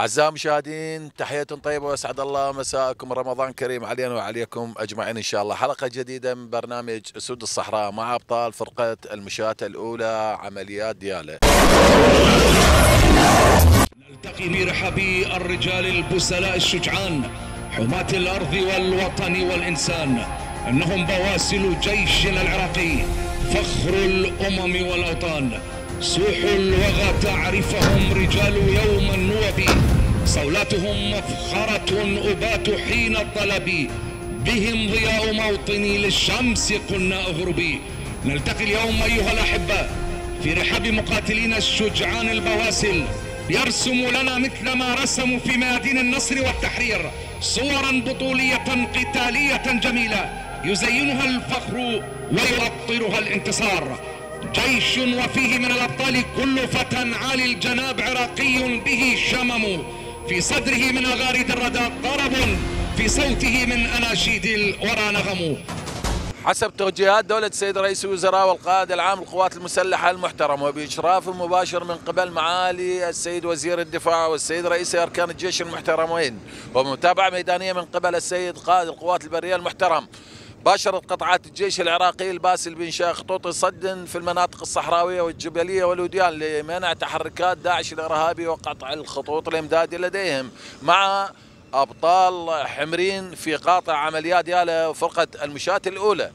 أعزائي المشاهدين، تحية طيبة وأسعد الله مساءكم، رمضان كريم علينا وعليكم أجمعين إن شاء الله. حلقة جديدة من برنامج أسود الصحراء مع أبطال فرقة المشاة الأولى عمليات ديالى. نلتقي برحب الرجال البسلاء الشجعان حماة الأرض والوطن والإنسان. إنهم بواسل جيشنا العراقي، فخر الأمم والأوطان. سوح الوغى تعرفهم رجال يوم النوب، صولاتهم مفخرة أبات حين الطلب. بهم ضياء موطني للشمس قلنا اغربي. نلتقي اليوم أيها الأحباء في رحاب مقاتلين الشجعان البواسل، يرسم لنا مثل ما رسموا في ميادين النصر والتحرير صورا بطولية قتالية جميلة يزينها الفخر ويؤطرها الانتصار. جيش وفيه من الأبطال كل فتى عالي الجناب عراقي به شمم، في صدره من أغاريد الردى طرب، في صوته من أناشيد الورى نغم. حسب توجيهات دولة السيد رئيس الوزراء والقائد العام للقوات المسلحة المحترم، وبإشراف مباشر من قبل معالي السيد وزير الدفاع والسيد رئيس أركان الجيش المحترمين، ومتابعة ميدانية من قبل السيد قائد القوات البرية المحترم، باشرت قطعات الجيش العراقي الباسل بإنشاء خطوط صد في المناطق الصحراوية والجبلية والوديان لمنع تحركات داعش الإرهابي وقطع الخطوط الإمدادية لديهم، مع أبطال حمرين في قاطع عمليات ديالى وفرقة المشاة الأولى.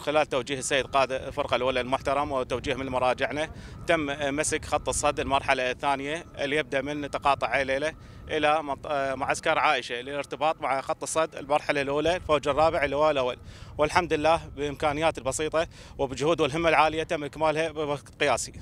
خلال توجيه السيد قائد الفرقة الأولى المحترم وتوجيه من مراجعنا، تم مسك خط الصد المرحلة الثانية اللي يبدأ من تقاطع عيليلة إلى معسكر عائشة للارتباط مع خط الصد المرحلة الأولى الفوج الرابع اللواء الأول. والحمد لله بإمكانيات البسيطة وبجهود والهمة العالية تم إكمالها بوقت قياسي.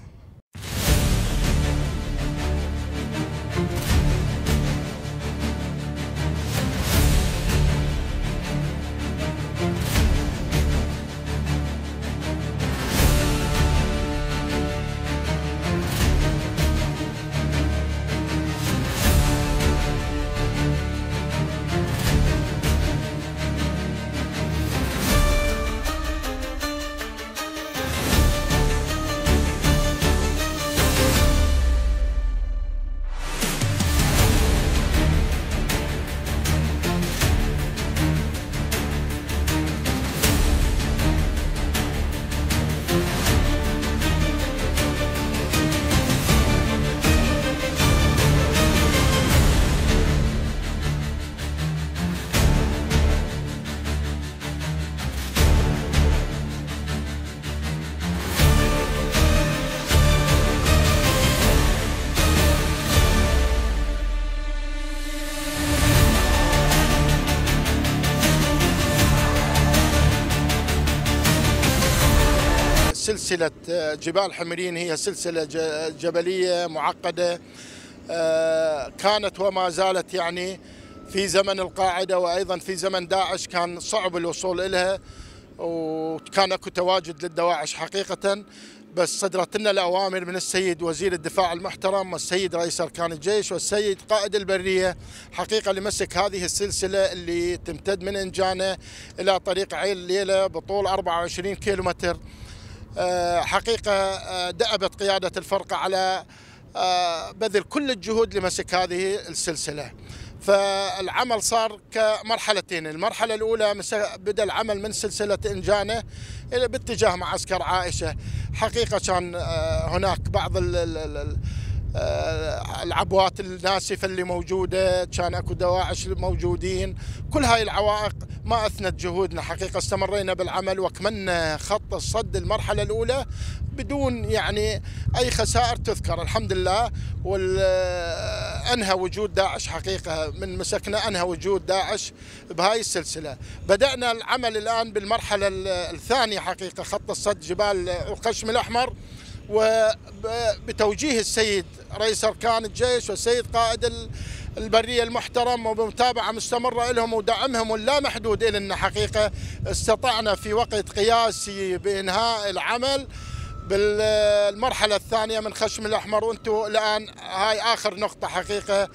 سلسلة جبال حمرين هي سلسلة جبلية معقدة، كانت وما زالت يعني في زمن القاعدة وأيضا في زمن داعش كان صعب الوصول إليها، وكان اكو تواجد للدواعش حقيقة. بس صدرت لنا الأوامر من السيد وزير الدفاع المحترم والسيد رئيس أركان الجيش والسيد قائد البرية حقيقة لمسك هذه السلسلة اللي تمتد من إنجانة إلى طريق عيل ليلة بطول 24 كيلومتر. حقيقة دأبت قيادة الفرقة على بذل كل الجهود لمسك هذه السلسلة. فالعمل صار كمرحلتين، المرحلة الأولى بدأ العمل من سلسلة إنجانة باتجاه معسكر عائشة. حقيقة كان هناك بعض العبوات الناسفة اللي موجودة، كان اكو دواعش موجودين، كل هاي العوائق ما أثنت جهودنا. حقيقة استمرينا بالعمل وكملنا خط الصد المرحلة الأولى بدون يعني أي خسائر تذكر الحمد لله. وأنهى وجود داعش حقيقة، من مسكنا أنهى وجود داعش بهاي السلسلة. بدأنا العمل الآن بالمرحلة الثانية حقيقة خط الصد جبال القشم الأحمر، وبتوجيه السيد رئيس أركان الجيش والسيد قائد البرية المحترم وبمتابعة مستمرة لهم ودعمهم اللامحدود لنا. حقيقة استطعنا في وقت قياسي بإنهاء العمل بالمرحلة الثانية من خشم الأحمر، وانتم الآن هاي آخر نقطة حقيقة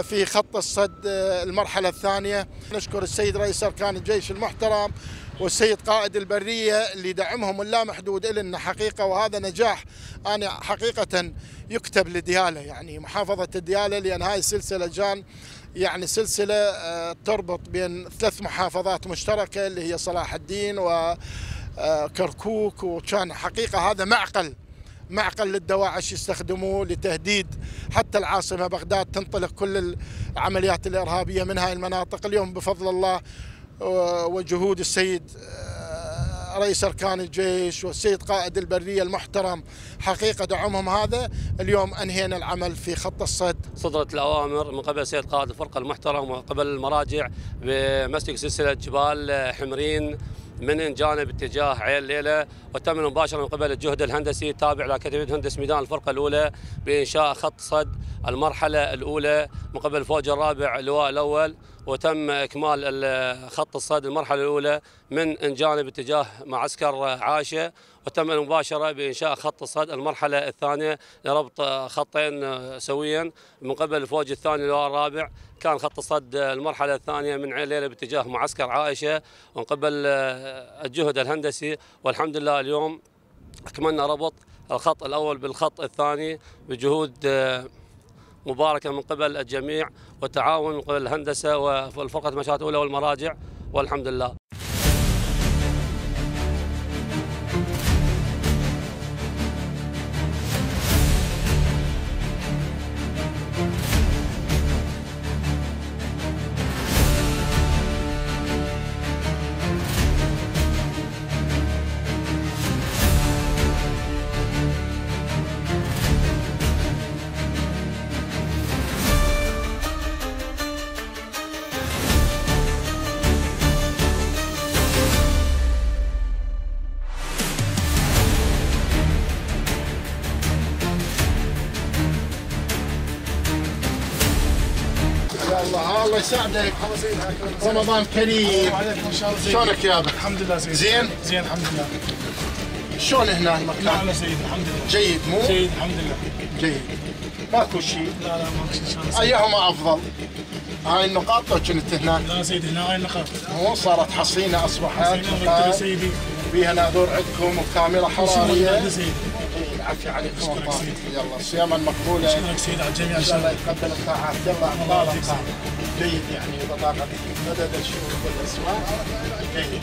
في خط الصد المرحلة الثانية. نشكر السيد رئيس أركان الجيش المحترم والسيد قائد البرية اللي دعمهم اللامحدود لنا حقيقة، وهذا نجاح أنا حقيقة يكتب لديالى، يعني محافظة ديالى، لأن هاي السلسلة جان يعني سلسلة تربط بين 3 محافظات مشتركة اللي هي صلاح الدين وكركوك، وكان حقيقة هذا معقل للدواعش يستخدموه لتهديد حتى العاصمة بغداد، تنطلق كل العمليات الإرهابية من هاي المناطق. اليوم بفضل الله وجهود السيد رئيس أركان الجيش والسيد قائد البرية المحترم حقيقة دعمهم هذا، اليوم أنهينا العمل في خط الصد. صدرت الأوامر من قبل السيد قائد الفرقة المحترم وقبل المراجع بمسك سلسلة جبال حمرين من إنجانة باتجاه عين ليلة، وتم مباشرة من قبل الجهد الهندسي التابع لأكاديمية هندسة ميدان الفرقة الأولى بإنشاء خط صد المرحلة الأولى من قبل الفوج الرابع اللواء الأول، وتم إكمال خط الصد المرحلة الأولى من إنجانة باتجاه معسكر عائشة، وتم المباشرة بإنشاء خط الصد المرحلة الثانية لربط خطين سويا من قبل الفوج الثاني اللواء الرابع. كان خط الصد المرحلة الثانية من عين ليلة باتجاه معسكر عائشة ومن قبل الجهد الهندسي، والحمد لله اليوم أكملنا ربط الخط الأول بالخط الثاني بجهود مباركة من قبل الجميع والتعاون من قبل الهندسة والفرقة المشاة الأولى والمراجع، والحمد لله. يسعدك. رمضان كريم. شلونك يابا؟ الحمد لله سيدي. زين؟ زين الحمد لله. شلون هنا المكان؟ نعم سيدي الحمد لله. جيد مو؟ جيد الحمد لله. جيد. ماكو شيء؟ لا ماكو شيء ان شاء الله. ايهما افضل؟ هاي النقاط لو كنت هناك؟ لا سيدي هنا هاي النقاط. مو صارت حصينه اصبحت. حصينه سيدي. فيها ناظور عندكم وكاميرا حراريه. سيدي. العافيه عليكم الله. يلا صياما مقبوله. اشكرك سيدي على الجميع ان شاء الله يتقبل الطاعات. يلا اعطانا جيد يعني بطاقه مدد الشهور والاسواق. جيد.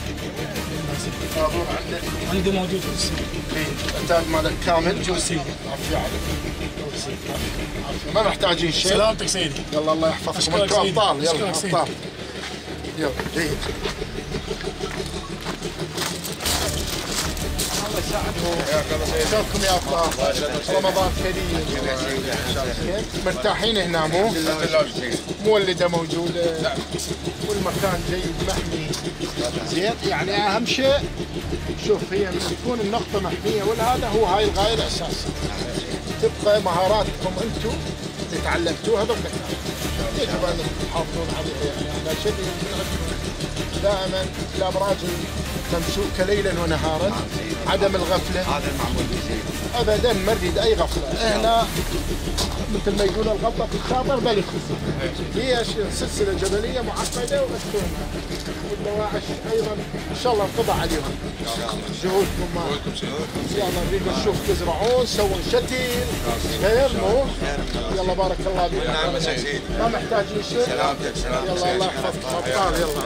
ناظور عندك؟ عندي موجود في السوق. جيد. الانتاج مالك كامل؟ موجود سيدي. عافيه عليك. ما محتاجين شيء. سلامتك سيدي. يلا الله يحفظكم انتم ابطال. يلا ابطال. يلا جيد. الله يساعدكم. شلونكم يا ابطال؟ رمضان كريم. مرتاحين هنا مو؟ مولده موجوده. والمكان جيد محمي. زين يعني اهم شيء شوف هي من تكون النقطه محميه والهذا هو هاي الغايه الاساسيه. تبقى مهاراتكم انتم اللي تعلمتوها بالمكان. يجب ان تحافظون عليها يعني على شيء دائما الابراج ممسوكه ليلا ونهارا. عدم الغفله. هذا المعمول بزين. ابدا ما نريد اي غفله. هنا مثل ما يقولون الغلطه في الخاطر بل يختصر. هي سلسله جبليه معقده ومسكونه. والدواعش ايضا ان شاء الله انقضى عليهم. جهودكم معكم. يلا نريد نشوف تزرعون تسوون شتيل. خير مو؟ يلا بارك الله فيك. ما محتاجين شيء. سلامتك سلامتك. يلا الله يحفظكم ابطال. يلا.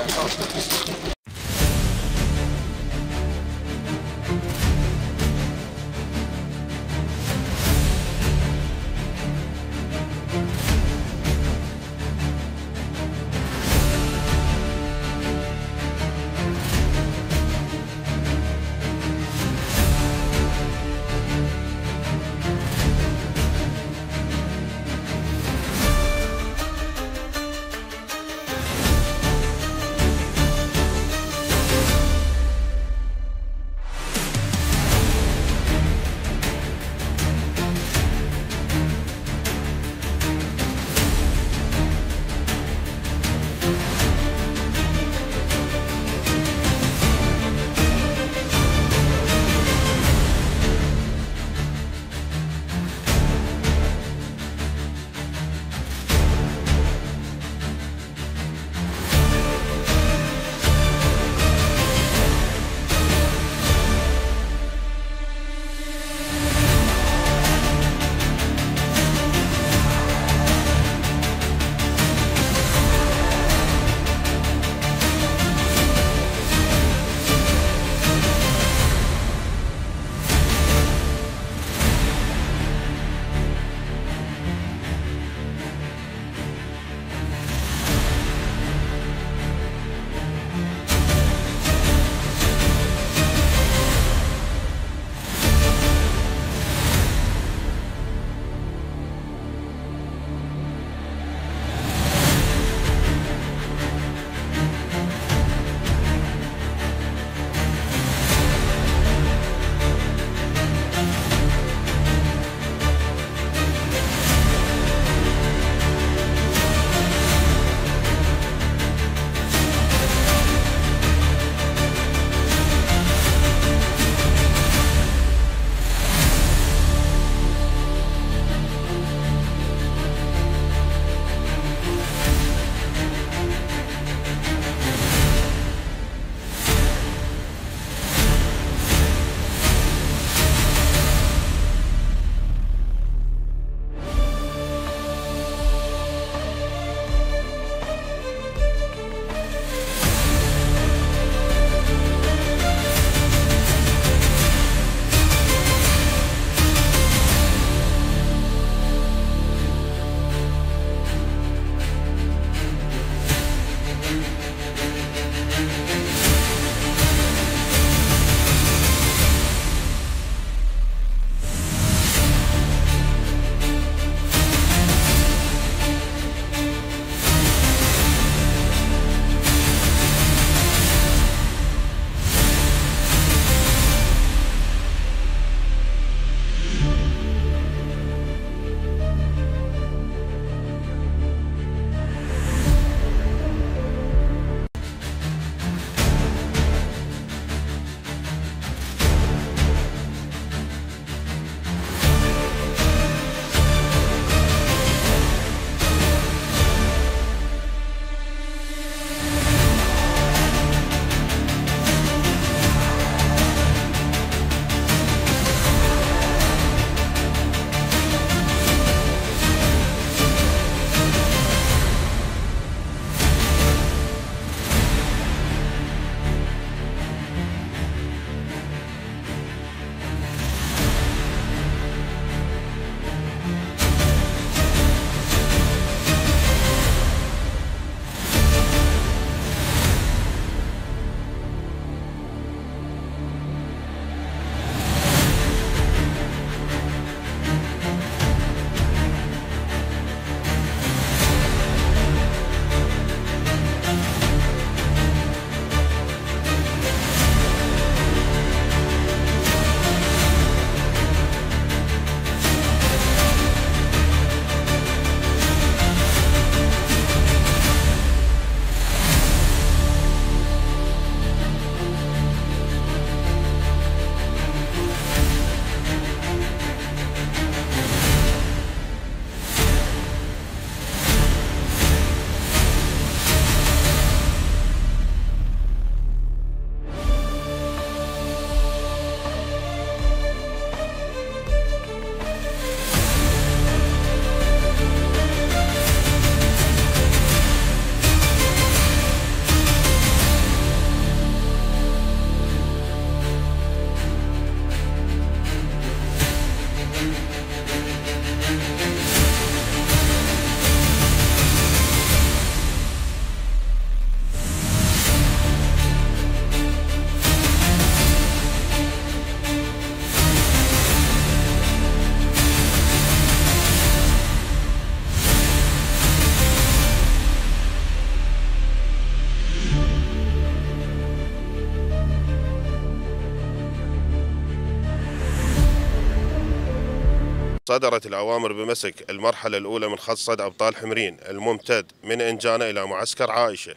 صدرت الأوامر بمسك المرحلة الأولى من خط صد أبطال حمرين الممتد من إنجانة إلى معسكر عائشة.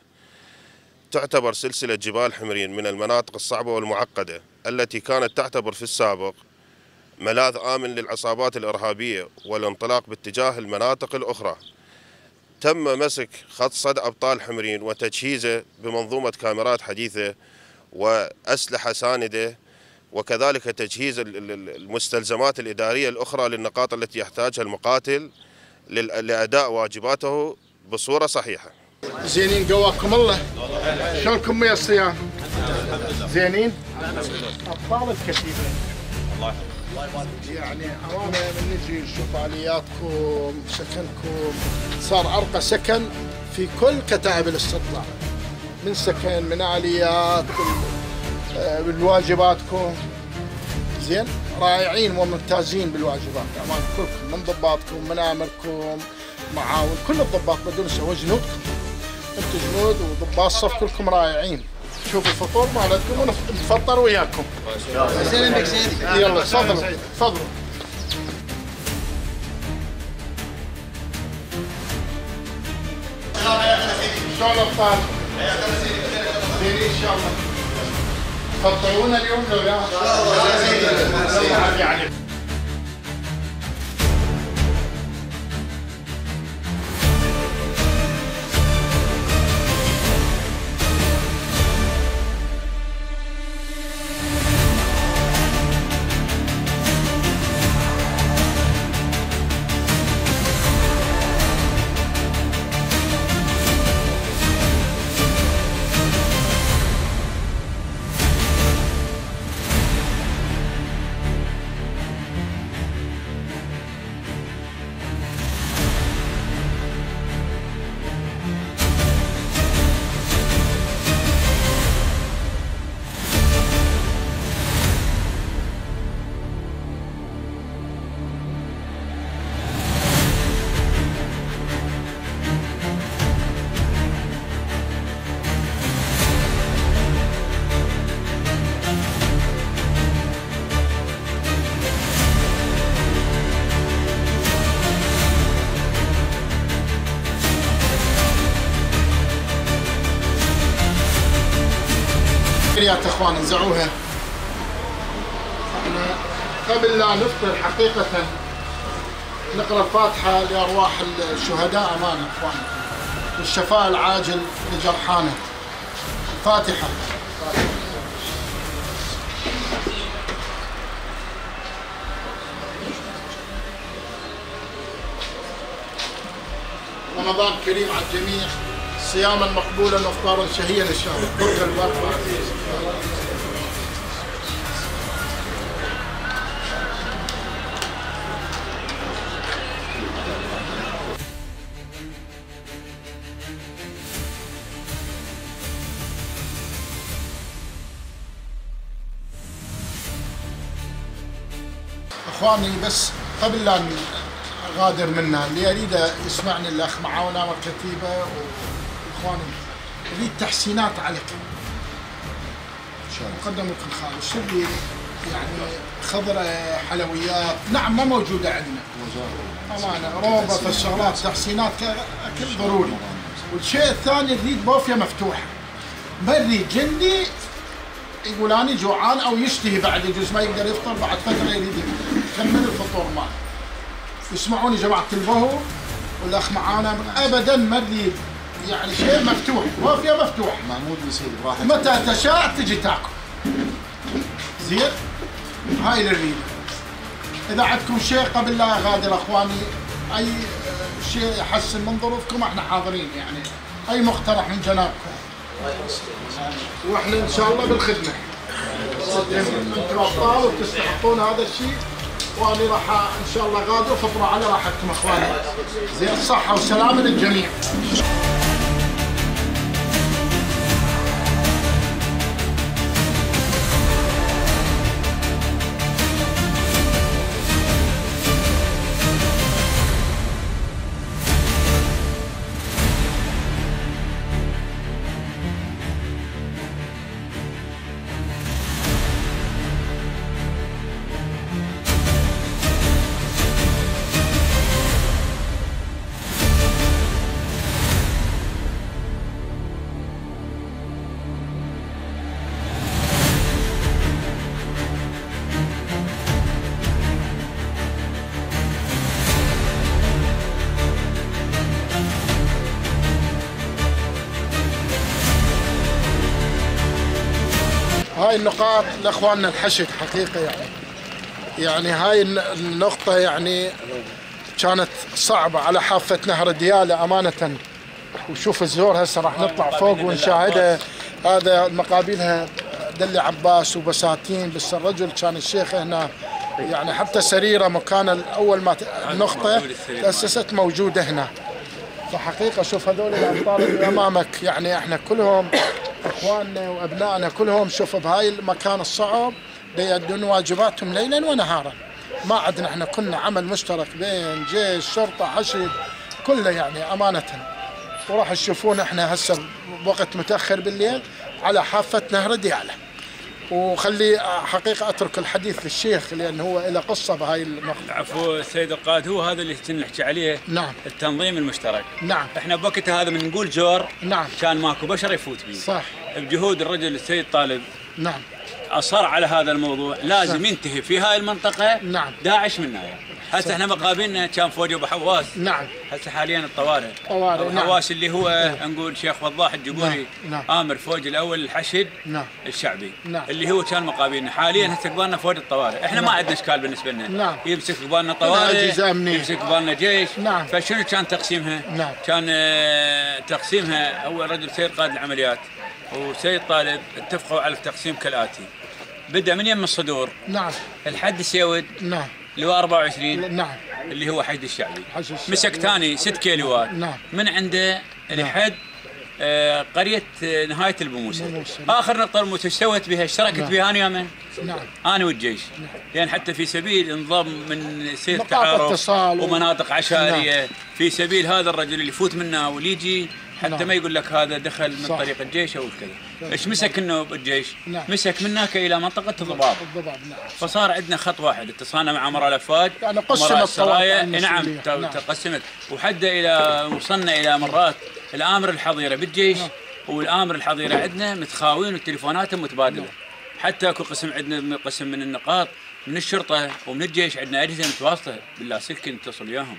تعتبر سلسلة جبال حمرين من المناطق الصعبة والمعقدة التي كانت تعتبر في السابق ملاذ آمن للعصابات الإرهابية والانطلاق باتجاه المناطق الأخرى. تم مسك خط صد أبطال حمرين وتجهيزه بمنظومة كاميرات حديثة وأسلحة ساندة، وكذلك تجهيز المستلزمات الإدارية الأخرى للنقاط التي يحتاجها المقاتل لأداء واجباته بصورة صحيحة. زينين قواكم الله، شلونكم يا الصيام؟ زينين؟ أبطال الكتيبة يعني أمانة من نجي نشوف آلياتكم سكنكم، صار أرقى سكن في كل كتائب الاستطلاع، من سكن من آليات بالواجباتكم. زين رائعين وممتازين بالواجبات أمانة كلكم، من ضباطكم من آمركم معاون كل الضباط بدون سوى جنودكم، انتم جنود وضباط صف كلكم رائعين. شوفوا الفطور مالتكم ونفطر وياكم. زين بك زين. يلا تفضلوا تفضلوا. شلون الابطال؟ زين ان شاء الله. تفطرونا اليوم لو لا؟ يعني يا اخوان انزعوها. احنا قبل لا نفطر حقيقة نقرا الفاتحة لأرواح الشهداء أمانة اخوان، والشفاء العاجل لجرحانا. فاتحة. رمضان كريم على الجميع، صياما مقبولا وافطارا شهيا ان شاء الله. بركه البركه. اخواني بس قبل لا غادر منا، اللي يريد يسمعني الاخ معاون امر كتيبه واخواني اريد تحسينات عليك. مقدم لكم خالد شري يعني خضره حلويات، نعم ما موجوده عندنا. امانه روضه في الشغلات تحسينات اكل ضروري. والشيء الثاني نريد بوفيه مفتوحه. ما نريد جندي يقول اني جوعان او يشتهي بعد يجوز ما يقدر يفطر بعد فتره يريد يكمل الفطور ماله. يسمعوني جماعه البهو والاخ معانا ابدا ما نريد يعني شيء مفتوح، بوفيه مفتوح. محمود يصير براحته. متى تشاء تجي تاكل. زين؟ هاي اللي نريده. اذا عندكم شيء قبل لا اغادر اخواني، اي شيء يحسن من ظروفكم احنا حاضرين يعني، اي مقترح من جنابكم. واحنا ان شاء الله بالخدمه. انتم ابطال وتستحقون هذا الشيء، وانا راح ان شاء الله غادر فطروا على راحتكم اخواني. زين الصحه والسلامه للجميع. هاي النقاط لاخواننا الحشد حقيقه يعني هاي النقطه يعني كانت صعبه على حافه نهر دياله امانه. وشوف الزور هسه راح نطلع فوق ونشاهدها. هذا مقابلها دلي عباس وبساتين، بس الرجل كان الشيخ هنا يعني حتى سريره مكان اول ما النقطه تاسست موجوده هنا. فحقيقه شوف هذول الابطال اللي امامك يعني احنا كلهم اخواننا وابنائنا كلهم شوف بهاي المكان الصعب يؤدون واجباتهم ليلا ونهارا. ما عندنا احنا كنا عمل مشترك بين جيش شرطه حشد كله يعني امانه. وراح تشوفون احنا هسه بوقت متاخر بالليل على حافه نهر دياله. وخلي حقيقه اترك الحديث للشيخ لان هو له قصه بهاي النقطه. عفو السيد القائد، هو هذا اللي نحكي عليه. نعم. التنظيم المشترك. نعم. احنا بوقتها هذا من نقول جور. نعم. كان ماكو بشر يفوت به. صح. بجهود الرجل السيد طالب. نعم. اصر على هذا الموضوع، لازم صح. ينتهي في هاي المنطقه. نعم. داعش منا يعني. هسه احنا مقابلنا كان فوج ابو حواس. نعم. هسه حاليا الطوارئ. طوارئ. ابو حواس اللي هو نقول شيخ وضاح الجبوري. نعم. امر فوج الاول الحشد. نعم. الشعبي. نعم. اللي هو كان مقابلنا حاليا هسه قبالنا فوج الطوارئ، احنا ما عندنا اشكال بالنسبه لنا. نعم. يمسك قبالنا طوارئ، أجهزة أمنية. يمسك قبالنا جيش. نعم. فشنو كان تقسيمها؟ نعم. كان تقسيمها اول رجل سيد قائد العمليات وسيد طالب اتفقوا على التقسيم كالاتي. بدا من يم الصدور. نعم. الحد السيود. نعم. اللي هو 24. نعم. اللي هو حشد الشعبي. حشد الشعبي. مسك ثاني 6 كيلوات. نعم. من عنده لحد قريه نهايه البموسه. اخر نقطه المتسوت بها اشتركت نعم. بها انا يومين. نعم. انا والجيش. نعم. لان حتى في سبيل انضم من سير نقاط تعارف اتصال ومناطق عشائريه. نعم. في سبيل هذا الرجل اللي يفوت منا واللي يجي حتى نعم. ما يقول لك هذا دخل من صح. طريق الجيش او كذا. ايش مسك انه بالجيش؟ نعم. مسك من هناك الى منطقه الضباب. نعم. فصار عندنا خط واحد، اتصلنا مع امراء الافواج يعني قسمت امراء السرايا. الطوابع نعم المسؤولية. نعم. تقسمت وحتى الى وصلنا الى مرات الامر الحظيره بالجيش. نعم. والامر الحظيره عندنا متخاوين وتليفوناتهم متبادله. نعم. حتى اكو قسم عندنا قسم من النقاط من الشرطه ومن الجيش عندنا اجهزه متواصله باللاسلكي نتصل وياهم.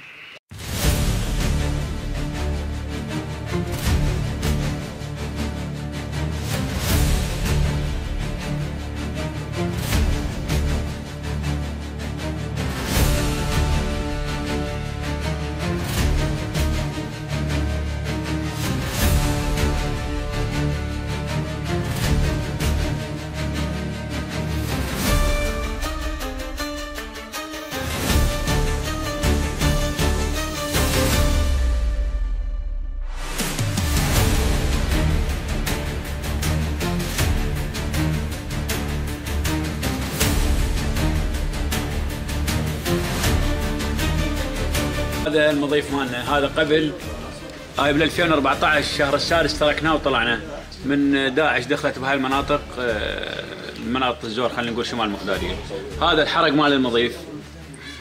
هذا المضيف مالنا، هذا قبل هاي بال 2014 الشهر السادس تركناه وطلعنا من داعش. دخلت بهاي المناطق مناطق الزور خلينا نقول شمال مقداريه. هذا الحرق مال المضيف،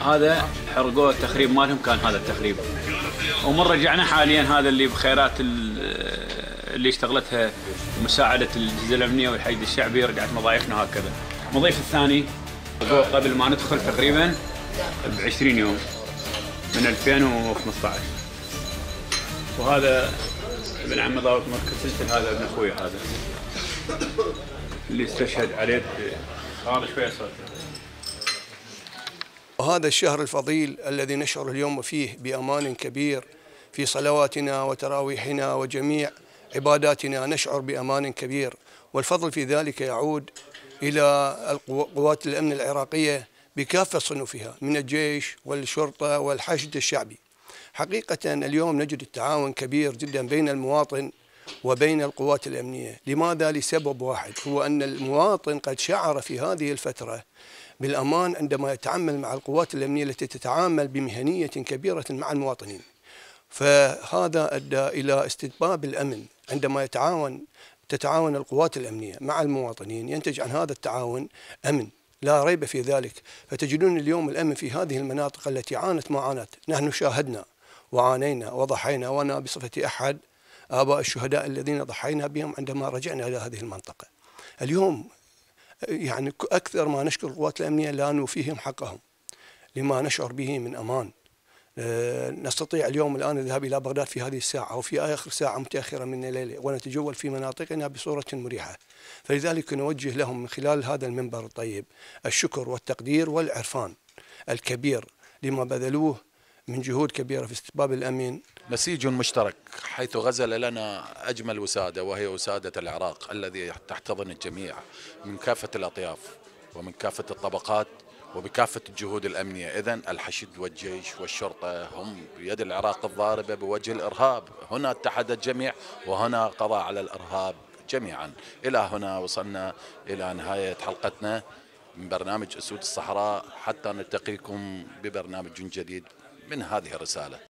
هذا حرقوه التخريب مالهم كان هذا التخريب. ومن رجعنا حاليا هذا اللي بخيرات اللي اشتغلتها مساعده الجهه الامنيه والحشد الشعبي رجعت مضايفنا هكذا. المضيف الثاني قبل ما ندخل تقريبا ب 20 يوم من 2015. وهذا ابن عم ضابط مركز سلسل، هذا ابن اخوي هذا اللي استشهد عليه. هذا شويه صوت. وهذا الشهر الفضيل الذي نشعر اليوم فيه بأمان كبير في صلواتنا وتراويحنا وجميع عباداتنا، نشعر بأمان كبير، والفضل في ذلك يعود إلى قوات الأمن العراقية بكافة صنوفها من الجيش والشرطة والحشد الشعبي. حقيقة اليوم نجد التعاون كبير جدا بين المواطن وبين القوات الأمنية. لماذا؟ لسبب واحد، هو أن المواطن قد شعر في هذه الفترة بالأمان عندما يتعامل مع القوات الأمنية التي تتعامل بمهنية كبيرة مع المواطنين. فهذا أدى إلى استتباب الأمن عندما تتعاون القوات الأمنية مع المواطنين، ينتج عن هذا التعاون أمن لا ريب في ذلك. فتجدون اليوم الأمن في هذه المناطق التي عانت ما عانت. نحن شاهدنا وعانينا وضحينا، وأنا بصفتي أحد آباء الشهداء الذين ضحينا بهم عندما رجعنا إلى هذه المنطقة. اليوم يعني أكثر ما نشكر القوات الأمنية لا نوفيهم حقهم لما نشعر به من أمان. نستطيع اليوم الآن الذهاب إلى بغداد في هذه الساعة أو في آخر ساعة متأخرة من الليل ونتجول في مناطقنا بصورة مريحة. فلذلك نوجه لهم من خلال هذا المنبر الطيب الشكر والتقدير والعرفان الكبير لما بذلوه من جهود كبيرة في استتباب الأمن. نسيج مشترك حيث غزل لنا أجمل وسادة، وهي وسادة العراق الذي تحتضن الجميع من كافة الأطياف ومن كافة الطبقات وبكافة الجهود الأمنية. إذن الحشد والجيش والشرطة هم بيد العراق الضاربة بوجه الإرهاب. هنا اتحد الجميع وهنا قضاء على الإرهاب جميعا. إلى هنا وصلنا إلى نهاية حلقتنا من برنامج أسود الصحراء، حتى نلتقيكم ببرنامج جديد من هذه الرسالة.